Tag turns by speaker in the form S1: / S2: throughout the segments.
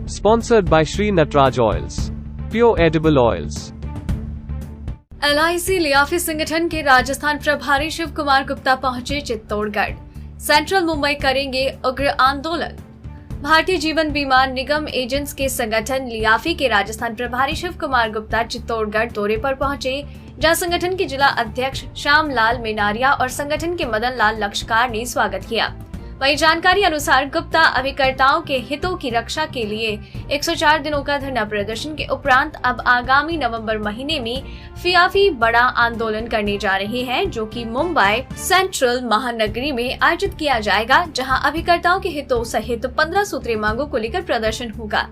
S1: Sponsored by Sri Natraj Oils. Pure edible oils.
S2: LIC लियाफी संगठन के राजस्थान प्रभारी शिव कुमार गुप्ता पहुंचे चित्तौड़गढ़। सेंट्रल मुंबई करेंगे उग्र आंदोलन। भारतीय जीवन बीमा निगम एजेंट्स के संगठन लियाफी के राजस्थान प्रभारी शिव कुमार गुप्ता चित्तौड़गढ़ दौरे पर पहुंचे, जहां संगठन के जिला अध्यक्ष श्यामलाल मेनारिया और संगठन के मदन लाल लक्षकार ने स्वागत किया। वहीं जानकारी अनुसार गुप्ता अभिकर्ताओं के हितों की रक्षा के लिए 104 दिनों का धरना प्रदर्शन के उपरांत अब आगामी नवंबर महीने में फियाफी बड़ा आंदोलन करने जा रहे हैं, जो कि मुंबई सेंट्रल महानगरी में आयोजित किया जाएगा, जहां अभिकर्ताओं के हितों सहित 15 सूत्रीय मांगों को लेकर प्रदर्शन होगा।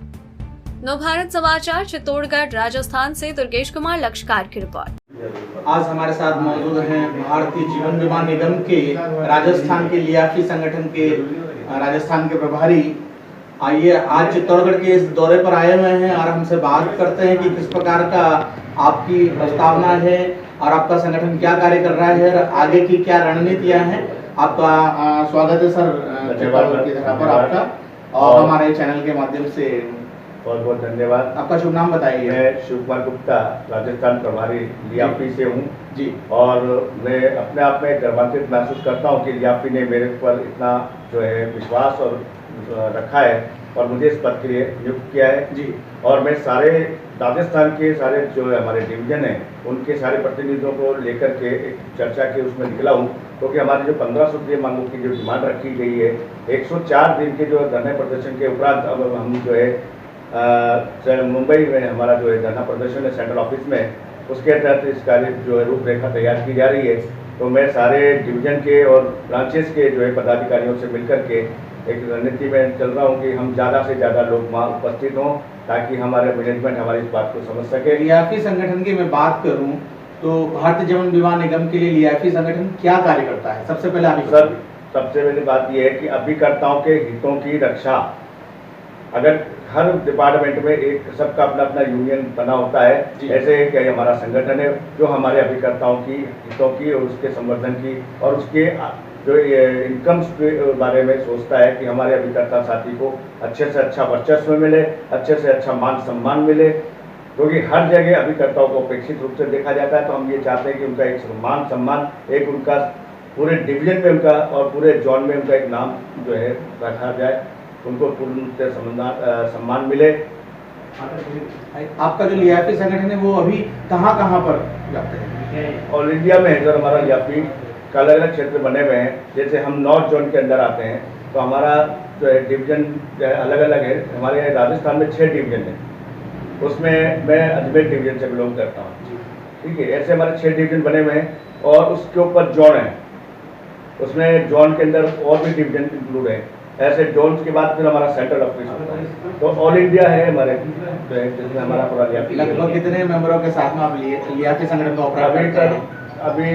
S2: नवभारत समाचार चित्तौड़गढ़ राजस्थान से दुर्गेश कुमार लक्षकार की रिपोर्ट।
S3: आज हमारे साथ मौजूद हैं भारतीय जीवन बीमा निगम के राजस्थान के लियाफी संगठन के राजस्थान के प्रभारी। आइए आज चित्तौड़गढ़ के इस दौरे पर आए हुए हैं और हमसे बात करते हैं कि किस प्रकार का आपकी प्रस्तावना है और आपका संगठन क्या कार्य कर रहा है और आगे की क्या रणनीतियां हैं। आपका स्वागत है सर चित्तौड़गढ़ की धरा पर आपका, और हमारे चैनल के माध्यम से
S4: बहुत बहुत धन्यवाद।
S3: आपका शुभ नाम बताइए।
S4: मैं शिव कुमार गुप्ता राजस्थान प्रभारी लियाफी से हूँ
S3: जी, और
S4: मैं अपने आप में गर्वान्वित महसूस करता हूँ कि लियाफी ने मेरे पर इतना जो है विश्वास और रखा है और मुझे इस पद के लिए नियुक्त किया है जी। और मैं सारे राजस्थान के सारे जो हमारे डिवीजन हैं उनके सारे प्रतिनिधियों को लेकर के एक चर्चा के उसमें निकला हूँ, क्योंकि हमारी जो 15 सूत्रीय मांगों की जो डिमांड रखी गई है 104 दिन के जो धरने प्रदर्शन के उपरांत अब हम जो है मुंबई में हमारा जो है धरना प्रदर्शन है सेंट्रल ऑफिस में, उसके तहत इस कार्य जो है रूपरेखा तैयार की जा रही है। तो मैं सारे डिवीजन के और ब्रांचेस के जो है पदाधिकारियों से मिलकर के एक रणनीति में चल रहा हूँ कि हम ज़्यादा से ज़्यादा लोग वहाँ उपस्थित हों ताकि हमारे मैनेजमेंट हमारी इस बात को समझ सके।
S3: लियाफी संगठन की मैं बात करूँ तो भारतीय जीवन बीमा निगम के लिए लियाफी संगठन क्या कार्य करता है? सबसे पहले आप
S4: सर, सबसे पहली बात यह है कि अभिकर्ताओं के हितों की रक्षा, अगर हर डिपार्टमेंट में एक सबका अपना अपना यूनियन बना होता है, ऐसे कि हमारा संगठन है जो हमारे अभिकर्ताओं की हितों की और उसके संवर्धन की और उसके जो इनकम्स के बारे में सोचता है कि हमारे अभिकर्ता साथी को अच्छे से अच्छा वर्चस्व मिले, अच्छे से अच्छा मान सम्मान मिले, क्योंकि हर जगह अभिकर्ताओं को अपेक्षित रूप से देखा जाता है। तो हम ये चाहते हैं कि उनका एक मान सम्मान, एक उनका पूरे डिवीजन में उनका और पूरे जोन में उनका एक नाम जो है रखा जाए, उनको पूर्ण रूप से सम्मान मिले।
S3: आपका जो लियाफी संगठन है वो अभी कहाँ पर जाते हैं?
S4: ऑल इंडिया में है सर हमारा लियाफी का अलग अलग क्षेत्र बने हुए हैं। जैसे हम नॉर्थ जोन के अंदर आते हैं तो हमारा जो है डिवीजन जो है अलग अलग है। हमारे राजस्थान में 6 डिवीजन है, उसमें मैं अजमेर डिवीजन से बिलोंग करता हूँ, ठीक है। ऐसे हमारे 6 डिवीजन बने हुए हैं और उसके ऊपर जोन है, उसमें जोन के अंदर और भी डिवीजन इंक्लूड है। ऐसे जोन्स के बाद फिर हमारा सेंट्रल ऑफिस होता है। तो ऑल इंडिया है हमारे जिसमें हमारा पूरा लियाफी।
S3: लगभग कितने मेंबरों के साथ में आप लियाफी संगठन का ऑपरेट करते हैं?
S4: अभी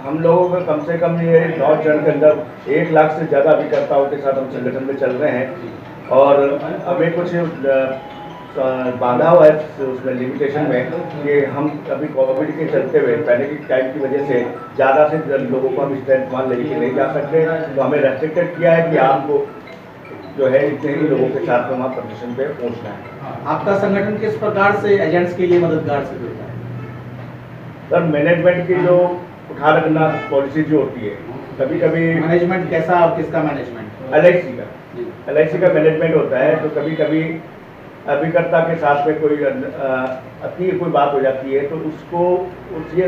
S4: हम लोगों का कम से कम ये नॉर्थ जोन के अंदर 1 लाख से ज़्यादा अभिकर्ताओं के साथ हम संगठन में चल रहे हैं और हमें कुछ बांधा हुआ है उसमें लिमिटेशन में कि हम अभी कोविड के चलते हुए पैंडेमिक टाइम की वजह से ज़्यादा से लोगों को हम स्ट्रेंथ मान लेके नहीं जा सकते, तो हमें रेस्ट्रिक्टेड किया है कि आपको जो है इतने ही लोगों के साथ में वहाँ प्रदर्शन पे पहुँचना है।
S3: आपका संगठन किस प्रकार से एजेंट्स के लिए मददगार सिद्ध होता है?
S4: सर, मैनेजमेंट की जो उठा रखना पॉलिसी जो होती है, कभी कभी
S3: मैनेजमेंट कैसा और किसका मैनेजमेंट?
S4: LIC का मैनेजमेंट होता है। तो कभी कभी अभिकर्ता के साथ में कोई कोई बात हो जाती है तो उसको ये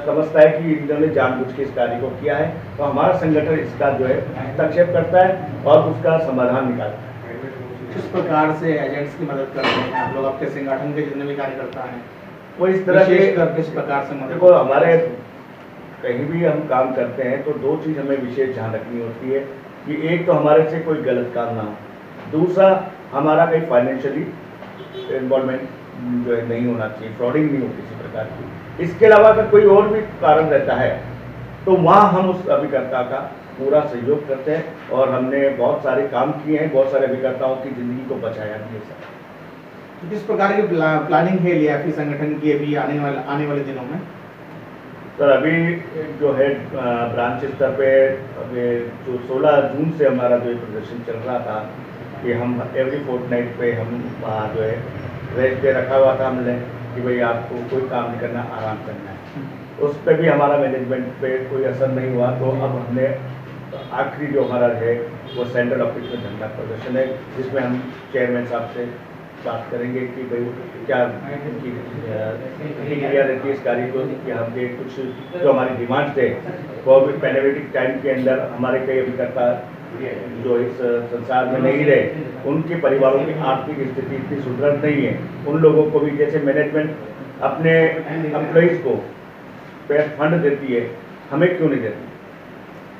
S4: समझता है कि इन्होंने जानबूझ के इस कार्य को किया है, तो हमारा संगठन इसका जो है हस्तक्षेप करता है और उसका समाधान निकालता है।
S3: किस प्रकार से एजेंट्स की मदद करते हैं आप लोग? आपके संगठन के जितने भी कार्यकर्ता हैं
S4: वो इस तरह के
S3: किस प्रकार से मदद?
S4: देखो, हमारे कहीं भी हम काम करते हैं तो 2 चीज़ हमें विशेष ध्यान रखनी होती है कि एक तो हमारे से कोई गलत काम ना हो, दूसरा हमारा कहीं फाइनेंशियली इन्वॉल्वमेंट जो है नहीं होना चाहिए, फ्रॉडिंग नहीं हो किसी प्रकार की। इसके अलावा अगर कोई और भी कारण रहता है तो वहाँ हम उस अभिकर्ता का पूरा सहयोग करते हैं और हमने बहुत सारे काम किए हैं, बहुत सारे अभिकर्ताओं की ज़िंदगी को बचाया भी है सर।
S3: तो किस प्रकार की प्लानिंग है लियाफी संगठन की अभी आने वाले दिनों में?
S4: सर, अभी जो है ब्रांच स्तर पे अभी जो 16 जून से हमारा जो प्रदर्शन चल रहा था कि हम एवरी फोर्टनाइट पे हम वहाँ जो है रेस्ट डे रखा हुआ था हमने कि भाई आपको कोई काम नहीं करना, आराम करना है। उस पर भी हमारा मैनेजमेंट पे कोई असर नहीं हुआ, तो अब हमने आखिरी जो हमारा है वो सेंट्रल ऑफिस में धरना प्रदर्शन है, जिसमें हम चेयरमैन साहब से बात करेंगे कि भाई क्या इनकी प्रतिक्रिया रहती है इस कार्य को, कि हमने कुछ जो हमारी डिमांड्स थे वो भी पैंडेमिक टाइम के अंदर हमारे कई अभिकर्ता जो इस संसार में नहीं रहे, उनके परिवारों की आर्थिक स्थिति इतनी सुदृढ़ नहीं है, उन लोगों को भी जैसे मैनेजमेंट अपने एम्प्लॉइज को फंड देती है, हमें क्यों नहीं देती?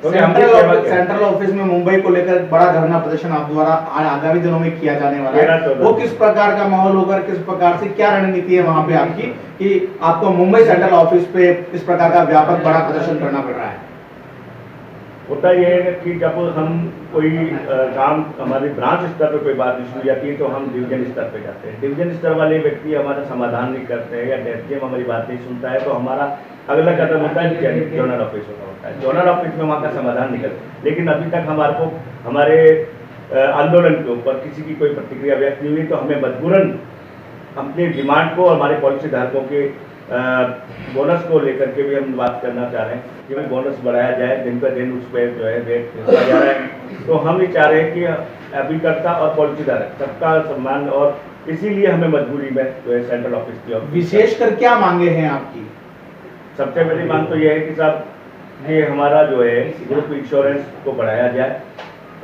S3: सेंट्रल ऑफिस में मुंबई को लेकर बड़ा धरना प्रदर्शन आप द्वारा आगामी दिनों में किया जाने वाला है, वो किस प्रकार का माहौल होगा, किस प्रकार से क्या रणनीति है वहां पे आपकी कि आपको मुंबई सेंट्रल ऑफिस पे इस प्रकार का व्यापक बड़ा प्रदर्शन करना पड़ रहा है?
S4: होता यह है कि जब हम कोई काम हमारे ब्रांच स्तर पर कोई बात इशू जाती है तो हम डिवीजन स्तर पे जाते हैं। डिवीजन स्तर वाले व्यक्ति हमारा समाधान नहीं करते हैं या एसडीएम हमारी बात नहीं सुनता है, तो हमारा अगला कदम होता है जोनल ऑफिस होता है। जोनल ऑफिस में वहाँ का समाधान निकलता, लेकिन अभी तक हमारे को हमारे आंदोलन के ऊपर किसी की कोई प्रतिक्रिया व्यक्त नहीं हुई, तो हमें मजबूरन अपनी डिमांड को हमारे पॉलिसी धारकों के बोनस को लेकर के भी हम बात करना चाह रहे हैं कि भाई बोनस बढ़ाया जाए, दिन पर दिन उस पर जो है रेट बढ़ा जा रहा है। तो हम ये चाह रहे हैं कि अभिकर्ता और पॉलिसी धारक सबका सम्मान, और इसीलिए हमें मजबूरी में जो है सेंट्रल ऑफिस की और
S3: विशेषकर क्या मांगे हैं आपकी?
S4: सबसे पहली मांग तो यह है कि साहब ये हमारा जो है ग्रुप इंश्योरेंस को बढ़ाया जाए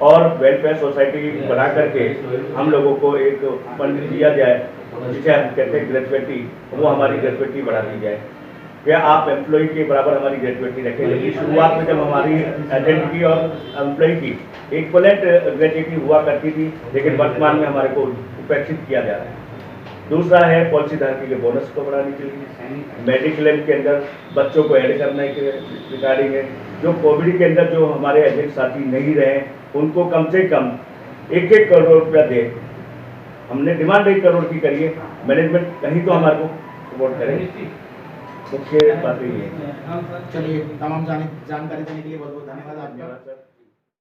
S4: और वेलफेयर सोसाइटी बना करके हम लोगों को एक फंड दिया जाए जिसे हम कहते हैं ग्रेजुएटी, वो हमारी ग्रेजुएटी बढ़ा दी जाए। क्या आप एम्प्लॉय के बराबर हमारी ग्रेजुएटी रखें, लेकिन शुरुआत में जब हमारी एजेंट की और एम्प्लॉय की इक्वलेंट ग्रेजुएटी हुआ करती थी, लेकिन वर्तमान में हमारे को उपेक्षित किया जा रहा है। दूसरा है पॉलिसी धारकों के बोनस को बढ़ाने के लिए, मेडिक्लेम के अंदर बच्चों को ऐड करने के रिगार्डिंग है, जो कोविड के अंदर जो हमारे एजेंट साथी नहीं रहे उनको कम से कम 1-1 करोड़ रुपया दे। हमने डिमांड 1 करोड़ की करिए, मैनेजमेंट कहीं तो हमारे को सपोर्ट करेगी। मुख्य बात यही है।
S3: चलिए, तमाम जानकारी देने के लिए बहुत बहुत धन्यवाद आपका।